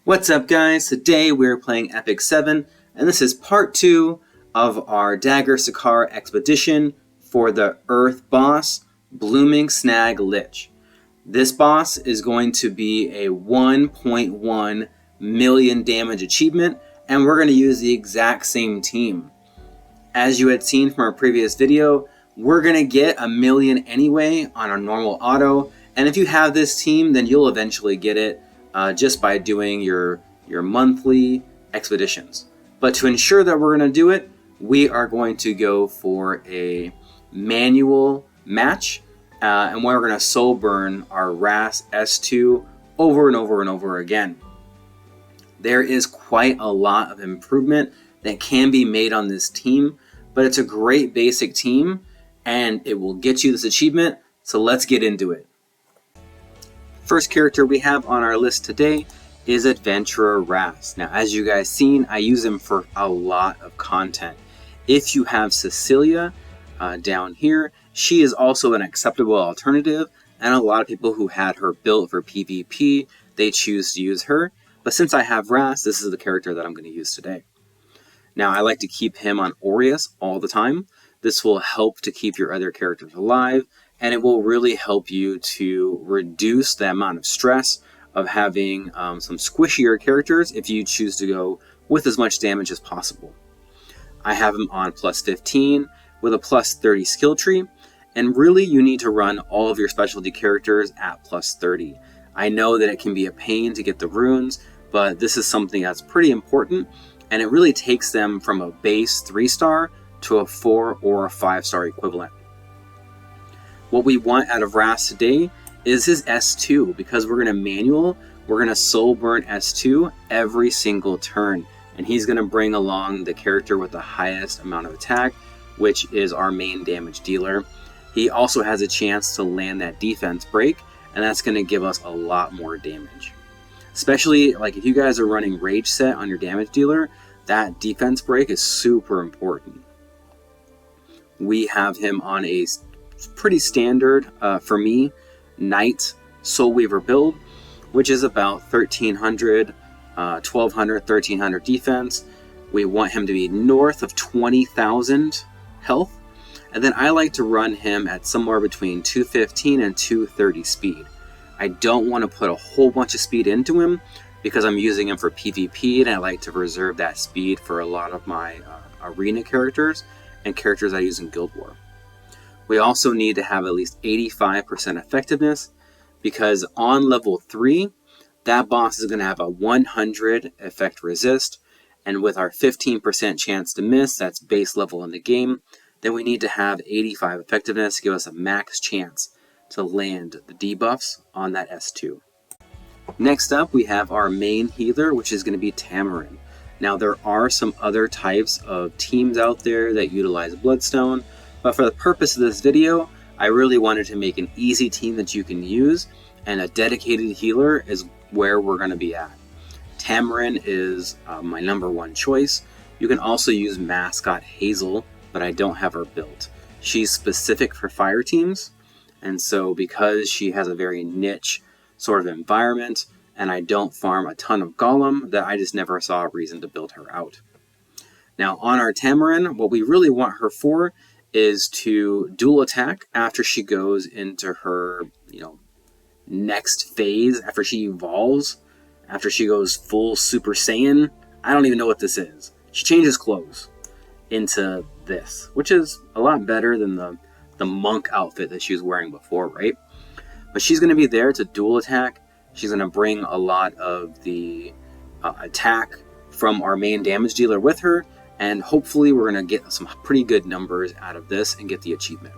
What's up guys? Today we're playing Epic 7 and this is part 2 of our Dagger Sicar expedition for the Earth boss, Blooming Snag Lich. This boss is going to be a 1.1 million damage achievement and we're going to use the exact same team. As you had seen from our previous video, we're going to get a million anyway on our normal auto, and if you have this team then you'll eventually get it just by doing your monthly expeditions. But to ensure that we're going to do it, we are going to go for a manual match, and we're going to soul burn our RAS S2 over and over and over again. There is quite a lot of improvement that can be made on this team, but it's a great basic team and it will get you this achievement, so let's get into it. First character we have on our list today is Adventurer Ras. Now, as you guys seen, I use him for a lot of content. If you have Cecilia down here, she is also an acceptable alternative, and a lot of people who had her built for PvP, they choose to use her. But since I have Ras, this is the character that I'm going to use today. Now, I like to keep him on Aureus all the time. This will help to keep your other characters alive, and it will really help you to reduce the amount of stress of having some squishier characters if you choose to go with as much damage as possible. I have him on plus 15 with a plus 30 skill tree, and really you need to run all of your specialty characters at plus 30. I know that it can be a pain to get the runes, but this is something that's pretty important, and it really takes them from a base 3-star to a 4 or a 5-star equivalent. What we want out of Ras today is his S2, because we're going to manual, we're going to soul burn S2 every single turn, and he's going to bring along the character with the highest amount of attack, which is our main damage dealer. He also has a chance to land that defense break, and that's going to give us a lot more damage. Especially like if you guys are running rage set on your damage dealer, that defense break is super important. We have him on a pretty standard, for me, Knight Soul Weaver build, which is about 1300, 1200, 1300 defense. We want him to be north of 20,000 health, and then I like to run him at somewhere between 215 and 230 speed. I don't want to put a whole bunch of speed into him because I'm using him for PvP, and I like to reserve that speed for a lot of my arena characters and characters I use in Guild War. We also need to have at least 85% effectiveness, because on level 3, that boss is going to have a 100 effect resist, and with our 15% chance to miss, that's base level in the game, then we need to have 85 effectiveness to give us a max chance to land the debuffs on that S2. Next up, we have our main healer, which is going to be Tamarin. Now, there are some other types of teams out there that utilize Bloodstone, but for the purpose of this video, I really wanted to make an easy team that you can use, and a dedicated healer is where we're going to be at. Tamarin is my #1 choice. You can also use Mascot Hazel, but I don't have her built. She's specific for fire teams, and so because she has a very niche sort of environment, and I don't farm a ton of Golem, that I just never saw a reason to build her out. Now on our Tamarin, what we really want her for is to dual attack after she goes into her, next phase, after she evolves, after she goes full Super Saiyan. I don't even know what this is. She changes clothes into this, which is a lot better than the monk outfit that she was wearing before, right? But she's going to be there to dual attack. She's going to bring a lot of the attack from our main damage dealer with her, and hopefully we're going to get some pretty good numbers out of this and get the achievement.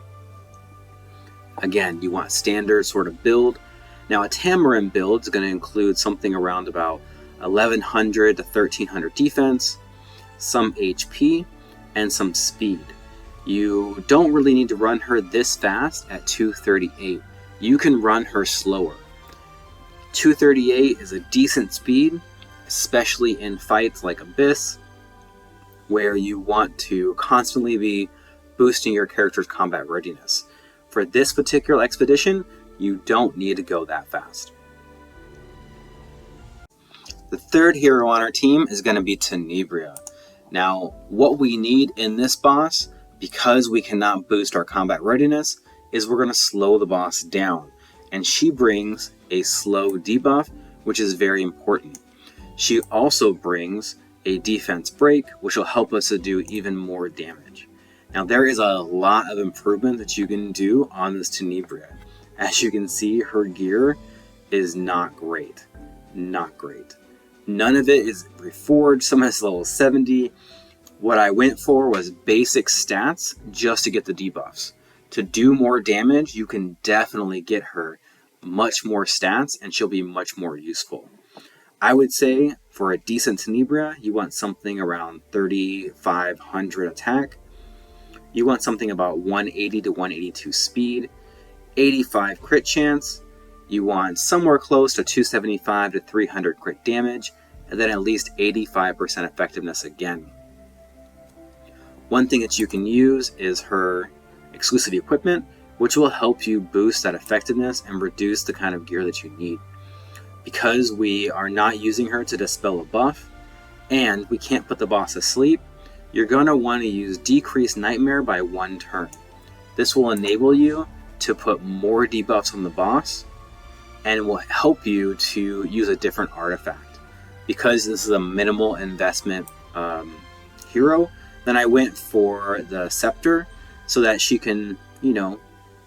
Again, you want a standard sort of build. Now, a Tamarin build is going to include something around about 1100 to 1300 defense, some HP, and some speed. You don't really need to run her this fast at 238. You can run her slower. 238 is a decent speed, especially in fights like Abyss, where you want to constantly be boosting your character's combat readiness. For this particular expedition, you don't need to go that fast. The third hero on our team is going to be Tenebria. Now, what we need in this boss, because we cannot boost our combat readiness, is we're going to slow the boss down. And she brings a slow debuff, which is very important. She also brings a defense break, which will help us to do even more damage. Now, there is a lot of improvement that you can do on this Tenebria. As you can see, her gear is not great. Not great. None of it is reforged. Some has level 70. What I went for was basic stats just to get the debuffs. To do more damage, you can definitely get her much more stats and she'll be much more useful. I would say for a decent Tenebria, you want something around 3,500 attack. You want something about 180 to 182 speed, 85 crit chance. You want somewhere close to 275 to 300 crit damage, and then at least 85% effectiveness again. One thing that you can use is her exclusive equipment, which will help you boost that effectiveness and reduce the kind of gear that you need. Because we are not using her to dispel a buff, and we can't put the boss to sleep, you're going to want to use Decrease Nightmare by 1 turn. This will enable you to put more debuffs on the boss, and will help you to use a different artifact. Because this is a minimal investment hero, then I went for the Scepter so that she can,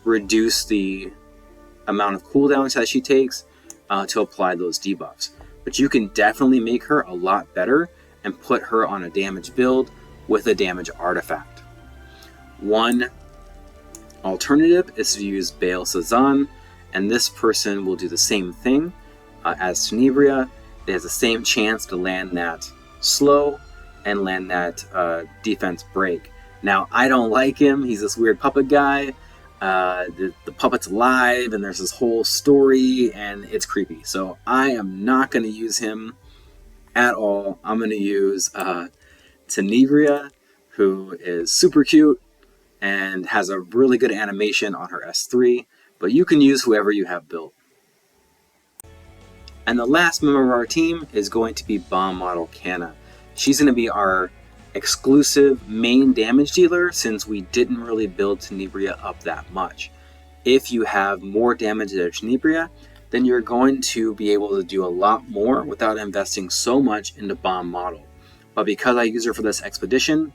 reduce the amount of cooldowns that she takes to apply those debuffs. But you can definitely make her a lot better and put her on a damage build with a damage artifact. One alternative is to use Baal Sazan, and this person will do the same thing as Tenebria. It has the same chance to land that slow and land that defense break. Now, I don't like him. He's this weird puppet guy. The puppet's alive, and there's this whole story, and it's creepy. So I am not going to use him at all. I'm going to use Tenebria, who is super cute and has a really good animation on her S3, but you can use whoever you have built. And the last member of our team is going to be Bomb Model Canna. She's going to be our exclusive main damage dealer since we didn't really build Tenebria up that much. If you have more damage than Tenebria, then you're going to be able to do a lot more without investing so much into Bomb Model. But because I use her for this expedition,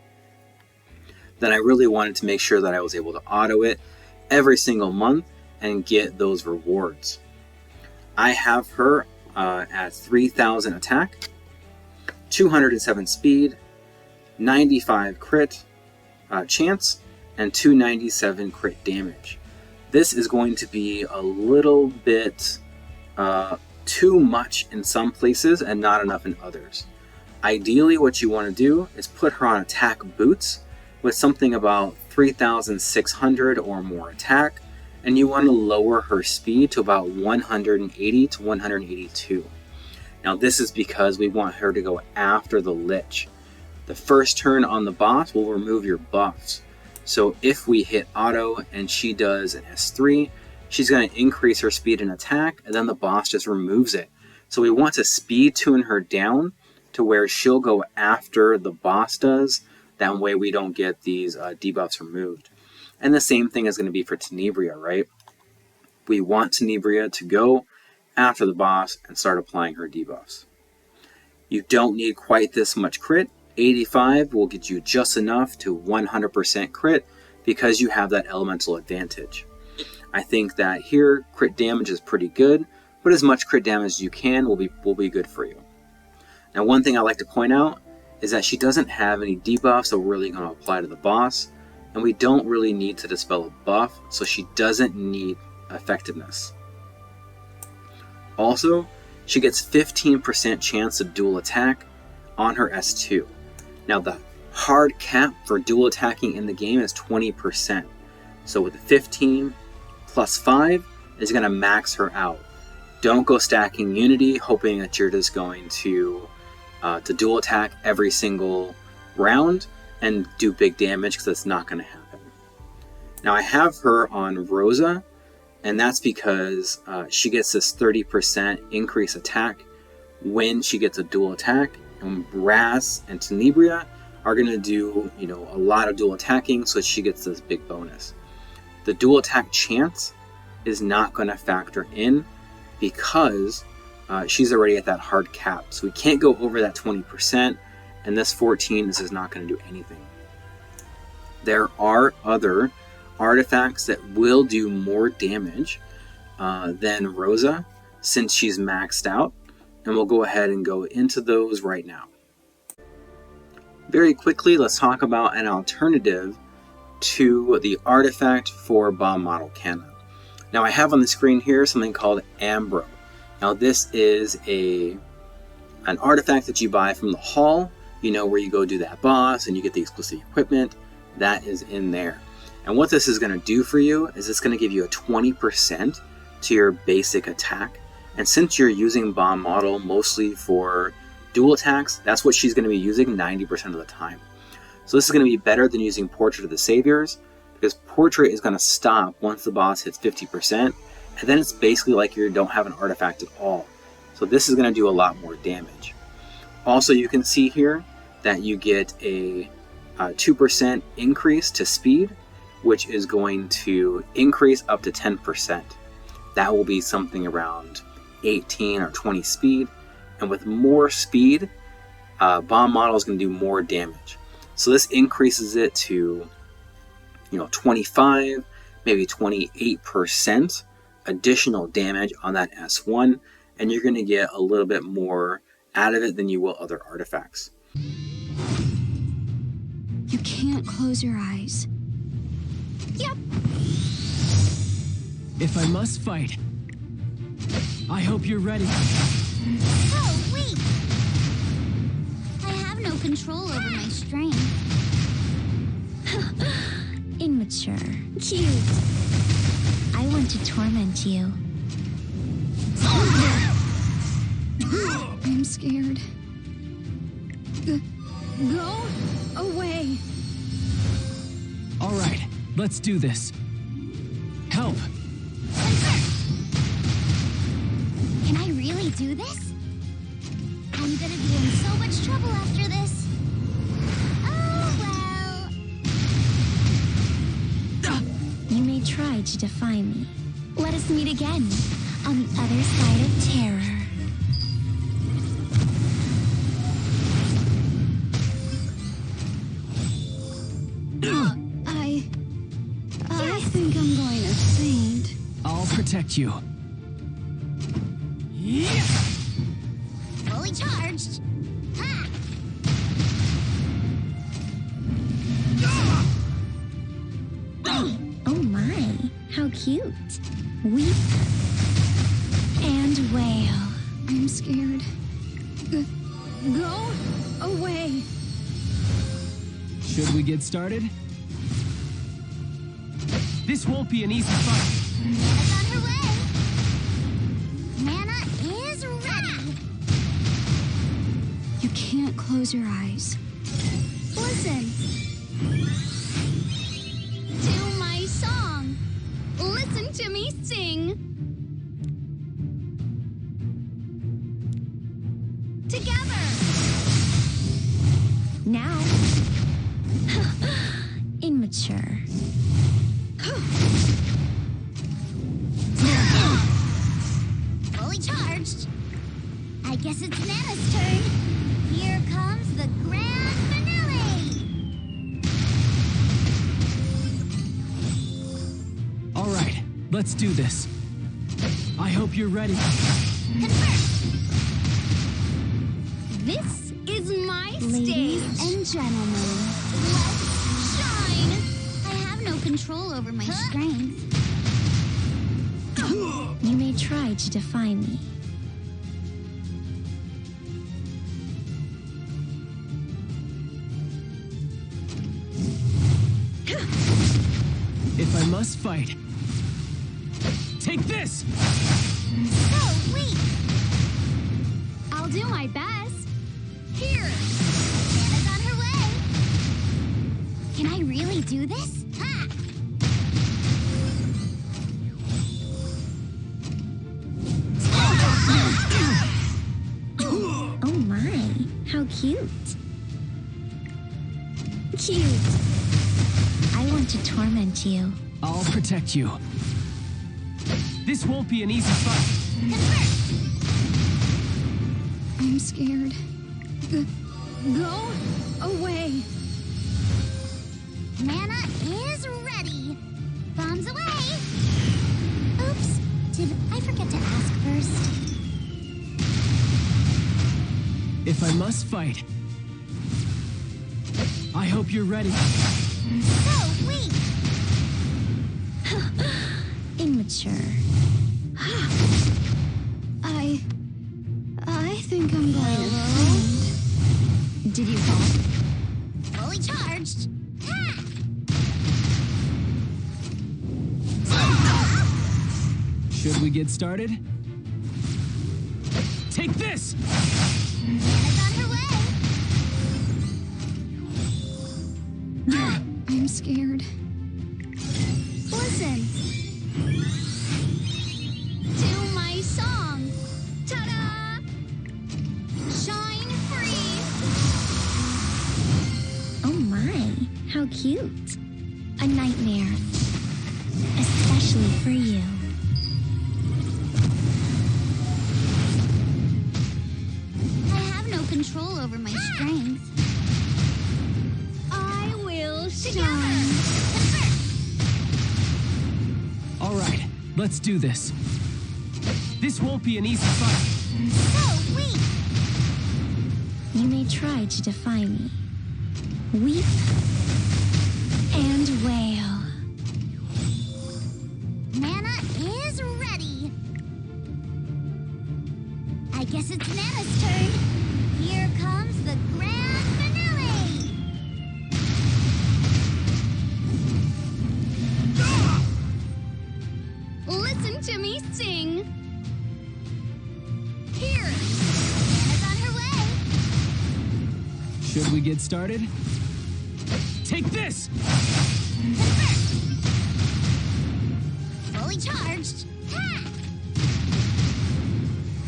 then I really wanted to make sure that I was able to auto it every single month and get those rewards. I have her at 3,000 attack, 207 speed, 95 crit chance, and 297 crit damage. This is going to be a little bit too much in some places and not enough in others. Ideally, what you want to do is put her on attack boots with something about 3,600 or more attack, and you want to lower her speed to about 180 to 182. Now this is because we want her to go after the Lich. The first turn on the boss will remove your buffs. So if we hit auto and she does an S3, she's going to increase her speed and attack, and then the boss just removes it. So we want to speed tune her down to where she'll go after the boss does. That way we don't get these debuffs removed. And the same thing is going to be for Tenebria, right? We want Tenebria to go after the boss and start applying her debuffs. You don't need quite this much crit. 85 will get you just enough to 100% crit because you have that elemental advantage. I think that here crit damage is pretty good, but as much crit damage as you can will be good for you. Now one thing I like to point out is that she doesn't have any debuffs that we're really going to apply to the boss, and we don't really need to dispel a buff, so she doesn't need effectiveness. Also, she gets 15% chance to dual attack on her S2. Now the hard cap for dual attacking in the game is 20%. So with the 15 plus 5 is going to max her out. Don't go stacking Unity hoping that you're just going to dual attack every single round and do big damage, because that's not going to happen. Now I have her on Rosa, and that's because she gets this 30% increase attack when she gets a dual attack, and Brass and Tenebria are going to do, a lot of dual attacking, so she gets this big bonus. The dual attack chance is not going to factor in because she's already at that hard cap. So we can't go over that 20%, and this 14 is not going to do anything. There are other artifacts that will do more damage than Rosa since she's maxed out, and we'll go ahead and go into those right now. Very quickly, let's talk about an alternative to the artifact for Bomb Model Cannon. Now I have on the screen here something called Ambro. Now this is an artifact that you buy from the hall, where you go do that boss and you get the exclusive equipment. That is in there. And what this is going to do for you is it's going to give you a 20% to your basic attack. And since you're using Bomb Model mostly for dual attacks, that's what she's going to be using 90% of the time. So this is going to be better than using Portrait of the Saviors, because Portrait is going to stop once the boss hits 50%, and then it's basically like you don't have an artifact at all. So this is going to do a lot more damage. Also, you can see here that you get a 2% increase to speed, which is going to increase up to 10%. That will be something around 18 or 20 speed. And with more speed, Bomb Model is going to do more damage. So this increases it to 25, maybe 28% additional damage on that S1, and you're going to get a little bit more out of it than you will other artifacts. You can't close your eyes. Yep. If I must fight, I hope you're ready. Oh, wait! I have no control over my strength. Immature. Cute. I want to torment you. I'm scared. Go away. All right, let's do this. Help! Can I really do this? I'm gonna be in so much trouble after this. Oh, well. You may try to defy me. Let us meet again on the other side of terror. I think I'm going to faint. I'll protect you. Yeah. Fully charged. Ha! Oh my, how cute. Weep and wail. I'm scared. Go away. Should we get started? This won't be an easy fight. It's on her way. Mana is ready. You can't close your eyes. Listen to my song. Listen to me sing. Together. Now. Immature. Fully charged. I guess it's Nana's turn. Here comes the grand finale. All right, let's do this. I hope you're ready. Confirmed. This is my stage. And gentlemen, let's shine. I have no control over my strength. You may try to defy me. If I must fight, take this! So weak. I'll do my best. Here. Anna's on her way. Can I really do this? Ha! Cute. I want to torment you. I'll protect you. This won't be an easy fight. I'm scared. Go away. Mana is ready. Bombs away. Oops. Did I forget to ask first? If I must fight, I hope you're ready. So weak. Immature. I think I'm going to faint. Did you fall? Fully charged. Should we get started? Take this! Nana's on her way. I'm scared. Listen. To my song. Ta-da! Shine free. Oh my, how cute. A nightmare. Especially for you. I have no control over my strength. I will shine. All right, let's do this. This won't be an easy fight. So weak. You may try to defy me. Weep and wail. Mana is ready. I guess it's Nana's turn. Here comes the grand finale. Listen to me sing. Here, Nana's on her way. Should we get started? Take this! Fully charged. Ha!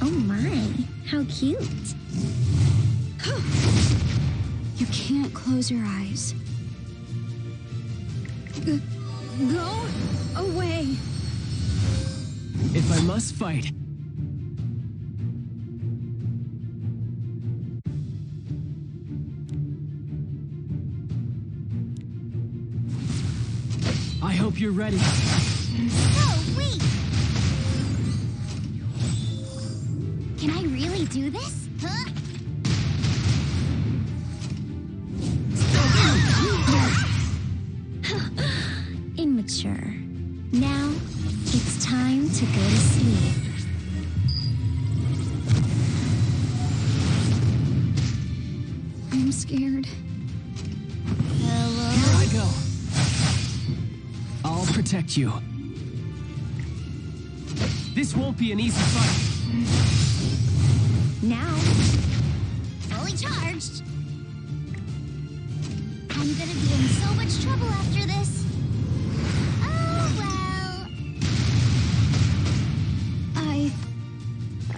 Oh my, how cute. You can't close your eyes. Go away. If I must fight, I hope you're ready. So weak. Can I really do this? Huh? Immature. Now, it's time to go to sleep. I'm scared. Hello? Here I go. I'll protect you. This won't be an easy fight. Now, fully charged. I'm gonna be in so much trouble after this. Oh well.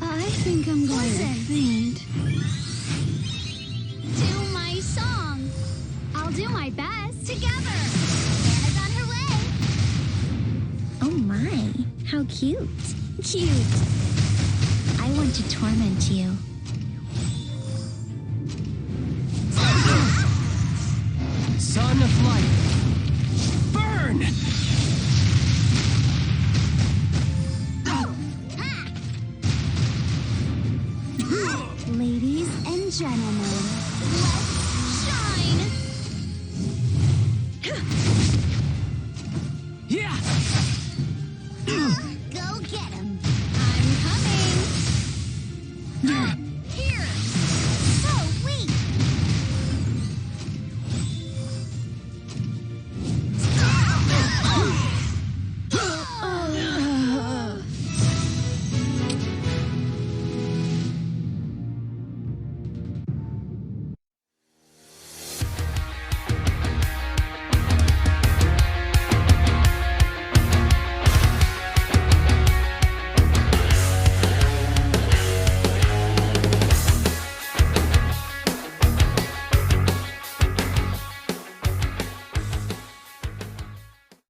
I think I'm going to faint. To my song. I'll do my best. Together. Nana's on her way. Oh my, how cute. Cute. I want to torment you. Son of light, burn! Ladies and gentlemen, let's shine! Yeah! Go get him! I'm coming!